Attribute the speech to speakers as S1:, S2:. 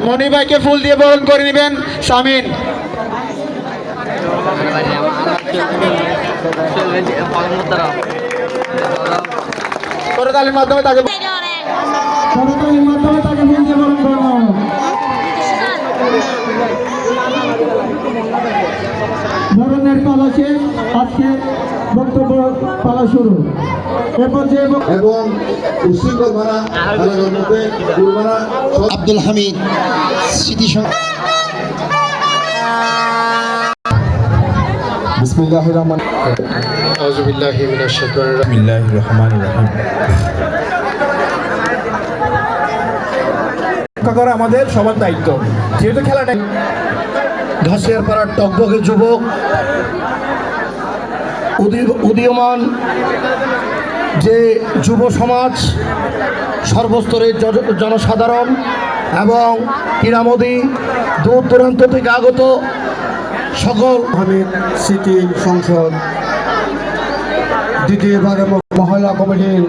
S1: মনি ভাইকে ফুল দিয়ে বরণ করে নেবেন শামিন। করতালির মাধ্যমে তাকে ফুল দিয়ে বরণ করানো। বরণের পালা শেষ, আজকে বক্তব্য পালা শুরু।
S2: এবং উশৃঙ্খল মারা
S3: আব্দুল হামিদ স্মৃতি
S2: বিসমিল্লাহির রহমানির
S1: আউযু বিল্লাহি মিনাশ শাইতানির
S2: রহিম। করা আমাদের সবার দায়িত্ব, যেহেতু খেলাটা
S3: ঘাসিয়ার পাড়ার টকবকে যুবক উদীয়মান যে যুব সমাজ, সর্বস্তরের জনসাধারণ এবং ক্রীড়ামোদী দূর দূরান্ত থেকে আগত সকল
S2: সিটি সংসদ দ্বিতীয় ভাগে মহিলা কমিটির